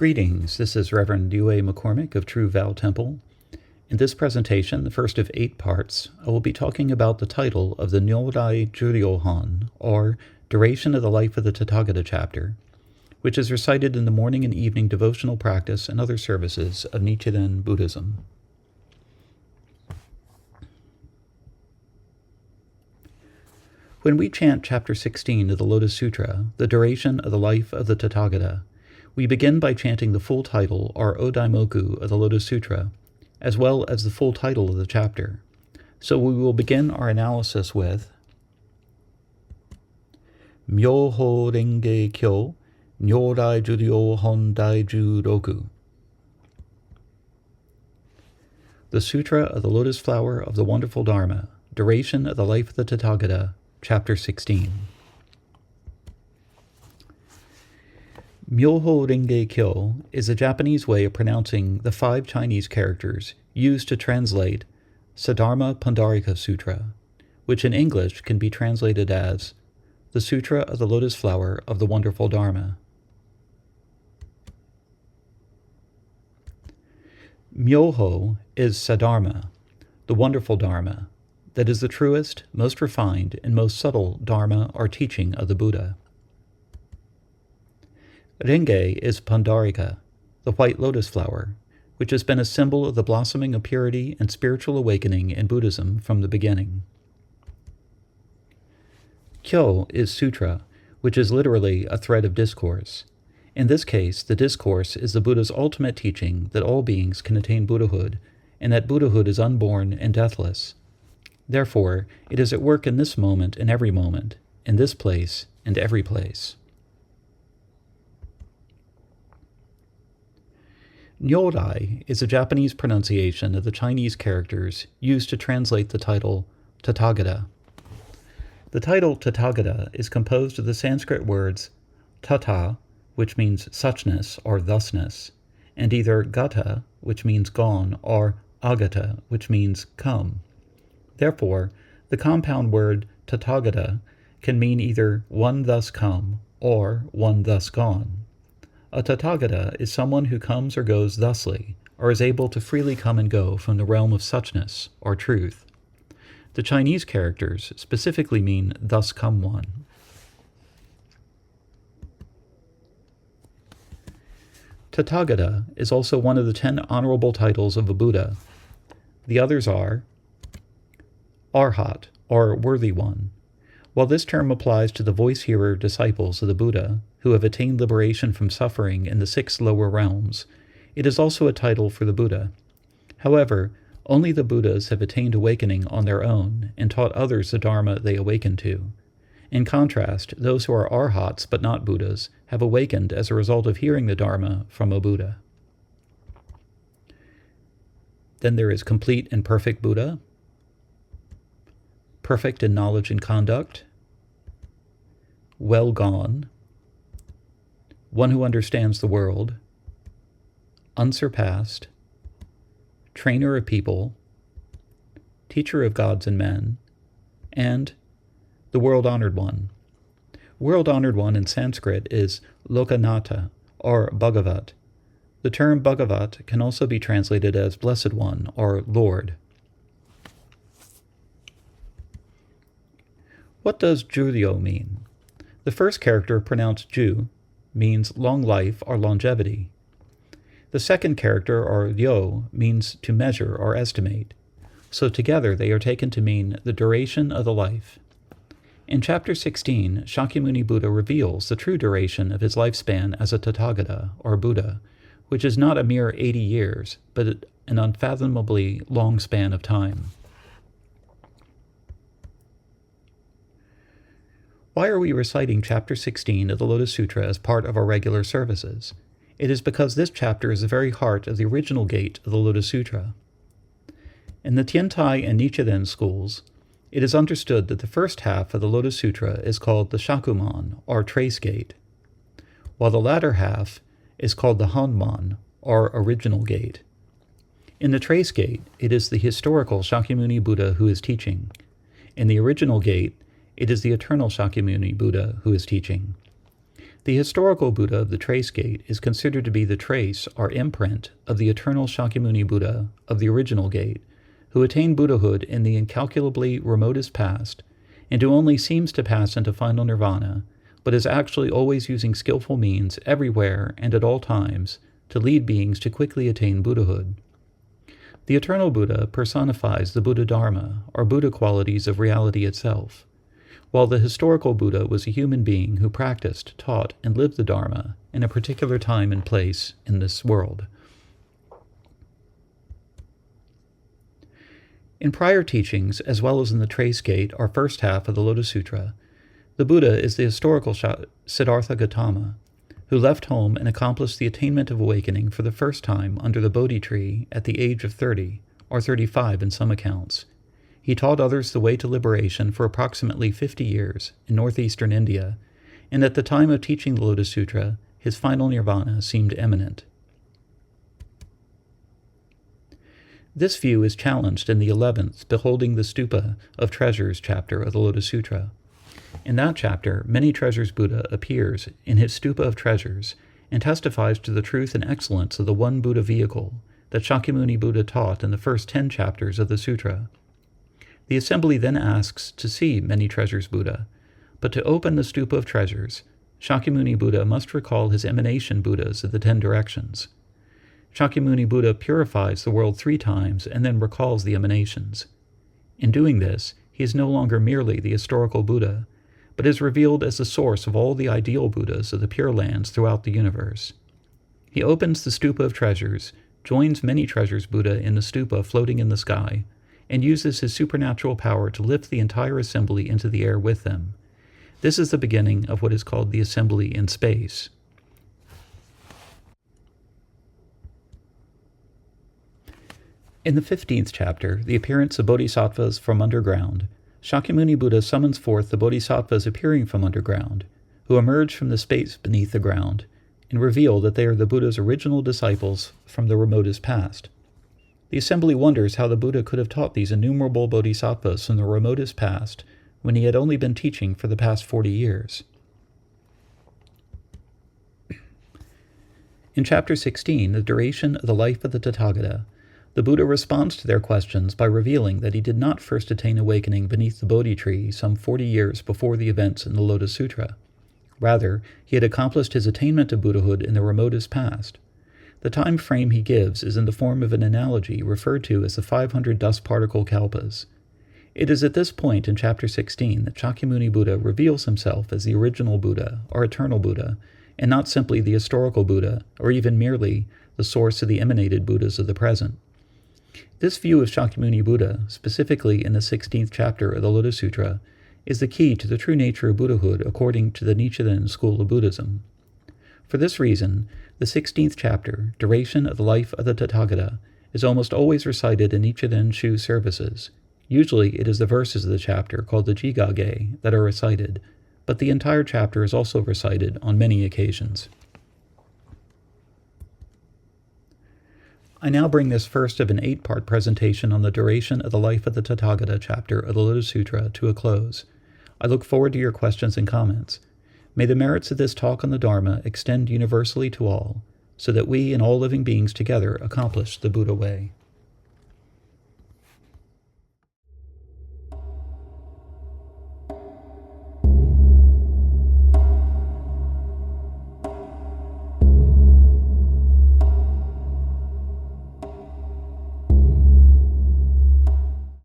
Greetings, this is Reverend Yue McCormick of True Vow Temple. In this presentation, the first of 8 parts, I will be talking about the title of the Nyorai Juryo-hon, or Duration of the Life of the Tathagata chapter, which is recited in the morning and evening devotional practice and other services of Nichiren Buddhism. When we chant Chapter 16 of the Lotus Sutra, the duration of the life of the Tathagata, we begin by chanting the full title, or Odaimoku, of the Lotus Sutra, as well as the full title of the chapter. So we will begin our analysis with Myoho Renge Kyo, Nyorai Juryo-hon Daijuroku. The Sutra of the Lotus Flower of the Wonderful Dharma, Duration of the Life of the Tathagata, Chapter 16. Myoho Renge Kyo is a Japanese way of pronouncing the 5 Chinese characters used to translate Saddharma Pundarika Sutra, which in English can be translated as the Sutra of the Lotus Flower of the Wonderful Dharma. Myoho is Saddharma, the wonderful Dharma, that is the truest, most refined, and most subtle Dharma or teaching of the Buddha. Renge is Pundarika, the white lotus flower, which has been a symbol of the blossoming of purity and spiritual awakening in Buddhism from the beginning. Kyo is Sutra, which is literally a thread of discourse. In this case, the discourse is the Buddha's ultimate teaching that all beings can attain Buddhahood, and that Buddhahood is unborn and deathless. Therefore, it is at work in this moment and every moment, in this place and every place. Nyorai is a Japanese pronunciation of the Chinese characters used to translate the title Tathagata. The title Tathagata is composed of the Sanskrit words Tatha, which means suchness or thusness, and either Gata, which means gone, or Agata, which means come. Therefore, the compound word Tathagata can mean either one thus come or one thus gone. A Tathagata is someone who comes or goes thusly, or is able to freely come and go from the realm of suchness, or truth. The Chinese characters specifically mean thus come one. Tathagata is also one of the 10 honorable titles of a Buddha. The others are Arhat, or worthy one. While this term applies to the voice-hearer disciples of the Buddha, who have attained liberation from suffering in the 6 lower realms, it is also a title for the Buddha. However, only the Buddhas have attained awakening on their own and taught others the Dharma they awakened to. In contrast, those who are Arhats but not Buddhas have awakened as a result of hearing the Dharma from a Buddha. Then there is complete and perfect Buddha, perfect in knowledge and conduct, well gone, one who understands the world, unsurpassed, trainer of people, teacher of gods and men, and the world-honored one. World-honored one in Sanskrit is Lokanatha, or Bhagavat. The term Bhagavat can also be translated as Blessed One, or Lord. What does Juryo mean? The first character, pronounced Ju, means long life or longevity. The second character, or Ryo, means to measure or estimate. So together they are taken to mean the duration of the life. In Chapter 16, Shakyamuni Buddha reveals the true duration of his lifespan as a Tathagata, or Buddha, which is not a mere 80 years, but an unfathomably long span of time. Why are we reciting Chapter 16 of the Lotus Sutra as part of our regular services? It is because this chapter is the very heart of the original gate of the Lotus Sutra. In the Tiantai and Nichiren schools, it is understood that the first half of the Lotus Sutra is called the Shakuman, or trace gate, while the latter half is called the Honman, or original gate. In the trace gate, it is the historical Shakyamuni Buddha who is teaching. In the original gate, it is the eternal Shakyamuni Buddha who is teaching. The historical Buddha of the Trace Gate is considered to be the trace or imprint of the eternal Shakyamuni Buddha of the original gate, who attained Buddhahood in the incalculably remotest past, and who only seems to pass into final nirvana, but is actually always using skillful means everywhere and at all times to lead beings to quickly attain Buddhahood. The eternal Buddha personifies the Buddha Dharma, or Buddha qualities of reality itself, while the historical Buddha was a human being who practiced, taught, and lived the Dharma in a particular time and place in this world. In prior teachings, as well as in the Trace Gate, or first half of the Lotus Sutra, the Buddha is the historical Siddhartha Gautama, who left home and accomplished the attainment of awakening for the first time under the Bodhi tree at the age of 30, or 35 in some accounts. He taught others the way to liberation for approximately 50 years in northeastern India, and at the time of teaching the Lotus Sutra, his final nirvana seemed imminent. This view is challenged in the 11th Beholding the Stupa of Treasures chapter of the Lotus Sutra. In that chapter, Many Treasures Buddha appears in his Stupa of Treasures and testifies to the truth and excellence of the one Buddha vehicle that Shakyamuni Buddha taught in the first 10 chapters of the sutra. The assembly then asks to see Many Treasures Buddha, but to open the Stupa of Treasures, Shakyamuni Buddha must recall his emanation Buddhas of the 10 directions. Shakyamuni Buddha purifies the world 3 times and then recalls the emanations. In doing this, he is no longer merely the historical Buddha, but is revealed as the source of all the ideal Buddhas of the Pure Lands throughout the universe. He opens the Stupa of Treasures, joins Many Treasures Buddha in the stupa floating in the sky, and uses his supernatural power to lift the entire assembly into the air with them. This is the beginning of what is called the assembly in space. In the 15th chapter, The Appearance of Bodhisattvas from Underground, Shakyamuni Buddha summons forth the bodhisattvas appearing from underground, who emerge from the space beneath the ground, and reveal that they are the Buddha's original disciples from the remotest past. The assembly wonders how the Buddha could have taught these innumerable bodhisattvas from the remotest past when he had only been teaching for the past 40 years. In chapter 16, The Duration of the Life of the Tathagata, the Buddha responds to their questions by revealing that he did not first attain awakening beneath the Bodhi tree some 40 years before the events in the Lotus Sutra. Rather, he had accomplished his attainment of Buddhahood in the remotest past. The time frame he gives is in the form of an analogy referred to as the 500 dust particle kalpas. It is at this point in chapter 16 that Shakyamuni Buddha reveals himself as the original Buddha, or eternal Buddha, and not simply the historical Buddha, or even merely the source of the emanated Buddhas of the present. This view of Shakyamuni Buddha, specifically in the 16th chapter of the Lotus Sutra, is the key to the true nature of Buddhahood according to the Nichiren school of Buddhism. For this reason, the 16th chapter, Duration of the Life of the Tathagata, is almost always recited in Nichiren Shu services. Usually it is the verses of the chapter called the Jigage that are recited, but the entire chapter is also recited on many occasions. I now bring this first of an 8-part presentation on the Duration of the Life of the Tathagata chapter of the Lotus Sutra to a close. I look forward to your questions and comments. May the merits of this talk on the Dharma extend universally to all, so that we and all living beings together accomplish the Buddha way.